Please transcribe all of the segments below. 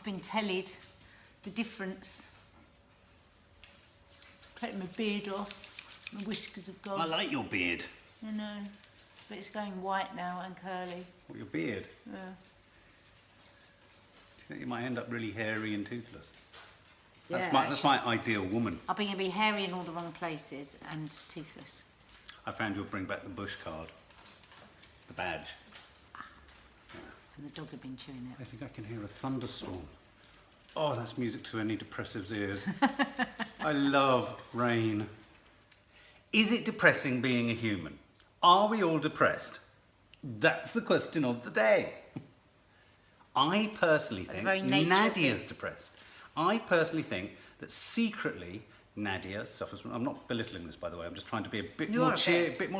been tellied the difference. Taking my beard off, my whiskers have gone. I like your beard. I know, but it's going white now and curly. What, your beard? Yeah. Do you think you might end up really hairy and toothless? That's my ideal woman. I'm going to be hairy in all the wrong places and toothless. I found you'll bring back the bush card. The badge. And the dog had been chewing I it. think I can hear a thunderstorm. Oh, that's music to any depressive's ears. I love rain. Is it depressing being a human? Are we all depressed? That's the question of the day. I personally think Nadia's depressed. I personally think that secretly Nadia suffers from... I'm not belittling this, by the way. I'm just trying to be a bit more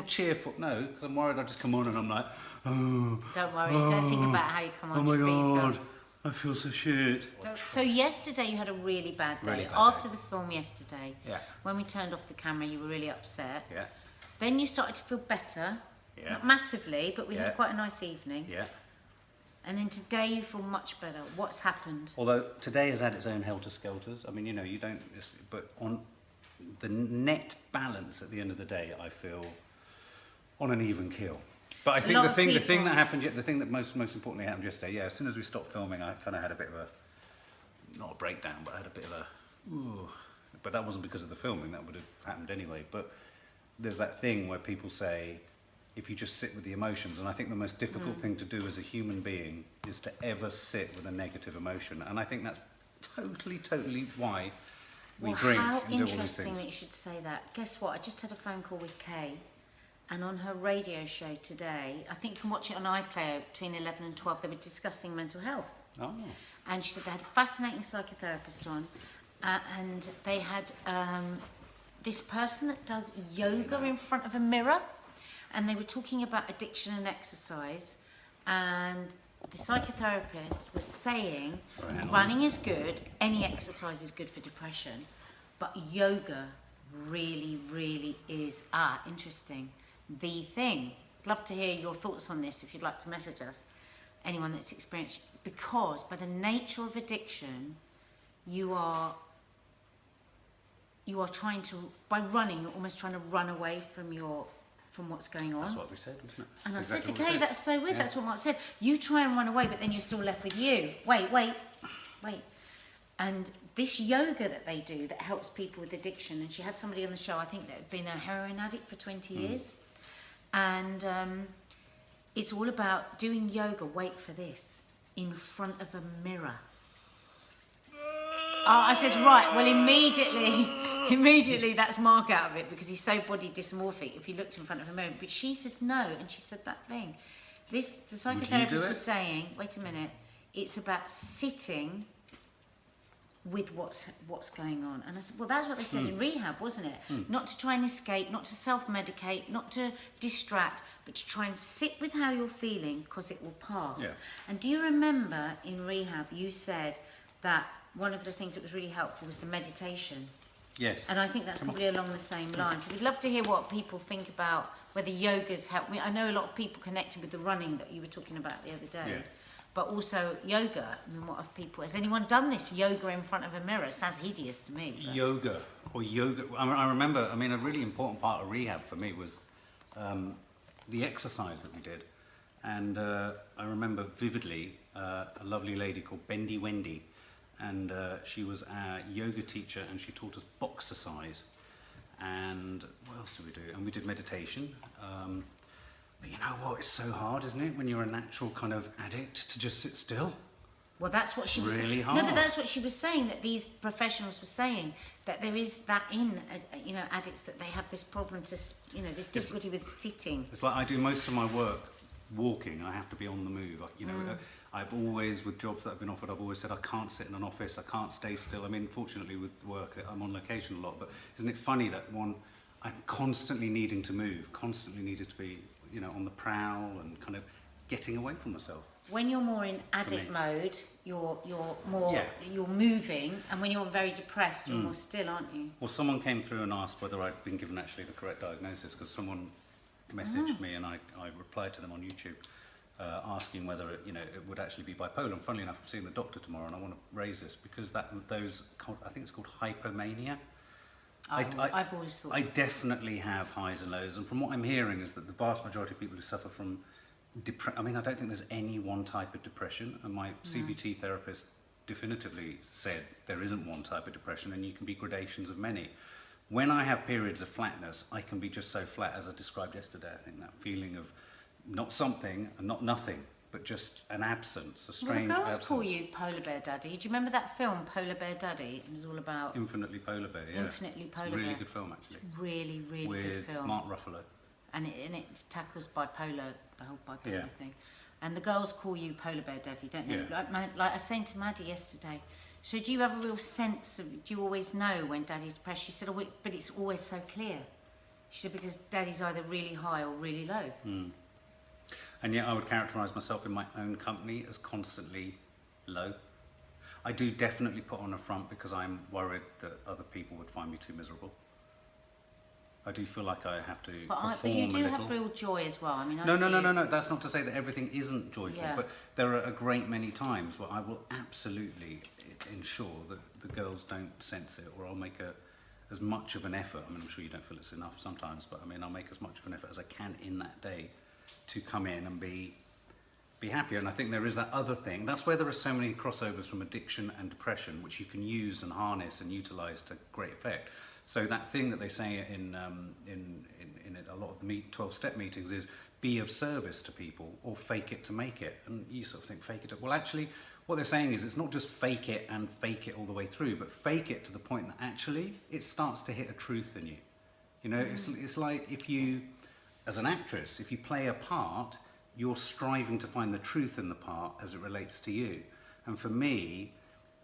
cheerful. No, because I'm worried I'll just come on and I'm like, oh... Don't worry, don't think about how you come on. Oh my God, I feel so shit. So yesterday you had a really bad day. Really bad After day. the film yesterday, Yeah. when we turned off the camera, you were really upset. Yeah, Then you started to feel better. Yeah. Not massively, but we Yeah. had quite a nice evening. yeah. And then today you feel much better. What's happened? Although today has had its own helter-skelters. I mean, you know, you don't... But on the net balance at the end of the day, I feel on an even keel. But I think the thing that happened, the thing that most importantly happened yesterday, yeah, as soon as we stopped filming, I kind of had a bit of a, not a breakdown, but I had a bit of a, ooh. But that wasn't because of the filming, that would have happened anyway. But there's that thing where people say, if you just sit with the emotions, and I think the most difficult thing to do as a human being is to ever sit with a negative emotion. And I think that's totally why we drink and do all these How interesting things. that you should say that. Guess what? I just had a phone call with Kay, and on her radio show today, I think you can watch it on iPlayer between 11 and 12, they were discussing mental health. Oh. And she said they had a fascinating psychotherapist on, and they had this person that does yoga in front of a mirror, and they were talking about addiction and exercise, and the psychotherapist was saying running is good, any exercise is good for depression, but yoga really is, interesting, the thing. I'd love to hear your thoughts on this if you'd like to message us, anyone that's experienced, because by the nature of addiction, you are trying to, by running, you're almost trying to run away from what's going on. That's what we said, wasn't it? And That's I said to exactly what Kay, we that's so weird, Yeah. that's what Mark said. You try and run away, but then you're still left with you. Wait. And this yoga that they do that helps people with addiction, and she had somebody on the show, I think, that had been a heroin addict for 20 years. And it's all about doing yoga, wait for this, in front of a mirror. I said, right, well, immediately that's Mark out of it because he's so body dysmorphic if he looked in front of a mirror. But she said no, and she said that thing. The psychotherapist was saying, wait a minute, it's about sitting with what's going on. And I said, well, that's what they said in rehab, wasn't it? Not to try and escape, not to self-medicate, not to distract, but to try and sit with how you're feeling because it will pass. Yeah. And do you remember in rehab you said that one of the things that was really helpful was the meditation? Yes. And I think that's probably along the same lines. So we'd love to hear what people think about whether yoga's helped. I know a lot of people connected with the running that you were talking about the other day. Yeah. But also yoga. I mean, what have people... Has anyone done this yoga in front of a mirror? It sounds hideous to me. But. Yoga. I remember, a really important part of rehab for me was the exercise that we did. And I remember vividly a lovely lady called Bendy Wendy. And she was our yoga teacher, and she taught us boxercise. And what else did we do? And we did meditation. But you know what? It's so hard, isn't it, when you're a natural kind of addict to just sit still? Well, that's what she was saying. Really hard. No, but that's what she was saying, that these professionals were saying, that there is that in, addicts, that they have this problem to, this difficulty with sitting. It's like I do most of my work walking. I have to be on the move. I've always, with jobs that I've been offered, I've always said I can't sit in an office, I can't stay still. I mean, fortunately with work, I'm on location a lot, but isn't it funny that I'm constantly needing to move, constantly needed to be, on the prowl and kind of getting away from myself. When you're more in addict mode, you're moving, and when you're very depressed, you're more still, aren't you? Well, someone came through and asked whether I'd been given actually the correct diagnosis, because someone messaged me and I replied to them on YouTube. asking whether it, it would actually be bipolar. And funnily enough, I'm seeing the doctor tomorrow, and I want to raise this because I think it's called hypomania. I've always thought. I definitely have highs and lows, and from what I'm hearing is that the vast majority of people who suffer from I mean, I don't think there's any one type of depression, and my CBT therapist definitively said there isn't one type of depression, and you can be gradations of many. When I have periods of flatness, I can be just so flat, as I described yesterday. I think that feeling of not something and not nothing, but just an absence, a strange well, the girls absence. call you Polar Bear Daddy. Do you remember that film, Polar Bear Daddy? It was all about... Infinitely Polar Bear, yeah. Infinitely Polar It's a really Bear. good film, actually. Really, really With good film. Mark Ruffalo. And it tackles bipolar, the whole bipolar Yeah. thing. And the girls call you Polar Bear Daddy, don't they? Yeah. Like I was saying to Maddie yesterday, so do you have a real sense of, do you always know when Daddy's depressed? She said, oh, but it's always so clear. She said, because Daddy's either really high or really low. Mm. And yet I would characterise myself in my own company as constantly low. I do definitely put on a front because I'm worried that other people would find me too miserable. I do feel like I have to perform But you do a little. have real joy as well. I mean, No. That's not to say that everything isn't joyful, Yeah. but there are a great many times where I will absolutely ensure that the girls don't sense it, or I'll make as much of an effort. I mean, I'm sure you don't feel it's enough sometimes, but I mean, I'll make as much of an effort as I can in that day to come in and be happier. And I think there is that other thing. That's where there are so many crossovers from addiction and depression, which you can use and harness and utilise to great effect. So that thing that they say in a lot of the 12-step meetings is be of service to people, or fake it to make it. And you sort of think fake it. Well, actually, what they're saying is it's not just fake it and fake it all the way through, but fake it to the point that actually it starts to hit a truth in you. You know, it's like if you, as an actress, if you play a part, you're striving to find the truth in the part as it relates to you. And for me,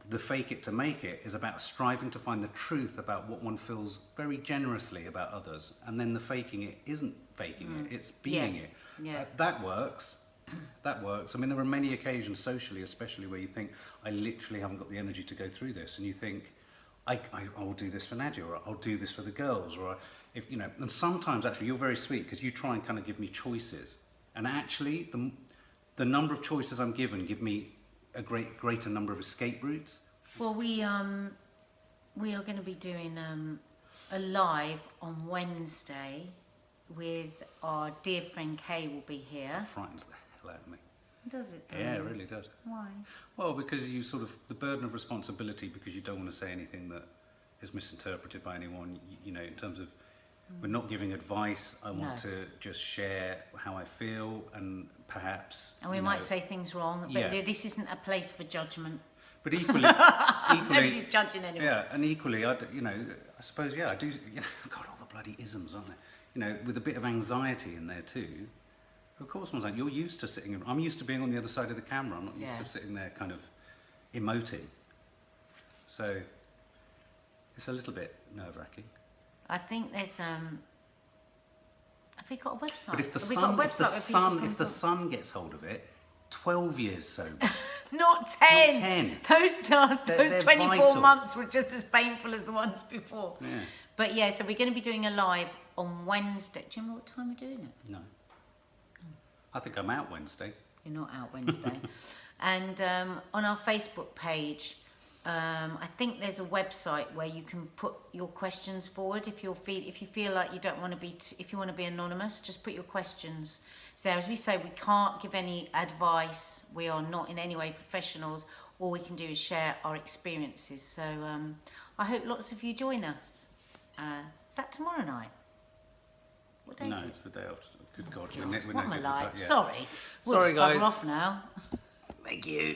the fake it to make it is about striving to find the truth about what one feels very generously about others. And then the faking it isn't faking it, it's being it. Yeah. That works. That works. I mean, there are many occasions socially, especially, where you think, I literally haven't got the energy to go through this. And you think, I'll do this for Nadia, or I'll do this for the girls, or if you know. And sometimes, actually, you're very sweet because you try and kind of give me choices. And actually, the number of choices I'm given give me a greater number of escape routes. Well, we are going to be doing a live on Wednesday with our dear friend Kay will be here. It frightens the hell out of me. Does it? Yeah, it really does. Why? Well, because you sort of, the burden of responsibility, because you don't want to say anything that is misinterpreted by anyone, you know, in terms of, we're not giving advice. I want to just share how I feel, and perhaps... And we might say things wrong, but this isn't a place for judgment. But equally... Nobody's judging anyone. Yeah, and equally, I suppose, I do... God, all the bloody isms, aren't there? You know, with a bit of anxiety in there too. Of course, one's like, you're used to sitting... I'm used to being on the other side of the camera. I'm not used to sitting there kind of emoting. So, it's a little bit nerve-wracking. I think there's have we got a website? But if the sun gets hold of it, 12 years sober. Not 10. Not 10. Those 24 vital. months were just as painful as the ones before. Yeah. But yeah, so we're going to be doing a live on Wednesday. Do you remember what time we're doing it? No. I think I'm out Wednesday. You're not out Wednesday. And on our Facebook page, I think there's a website where you can put your questions forward. If you feel like you don't want to be, if you want to be anonymous, just put your questions there. As we say, we can't give any advice. We are not in any way professionals. All we can do is share our experiences. So I hope lots of you join us. Is that tomorrow night? What day is it? It's the day after. Good God. What am I good like? yeah. Sorry. We'll Sorry, just bugger guys. off now. Thank you.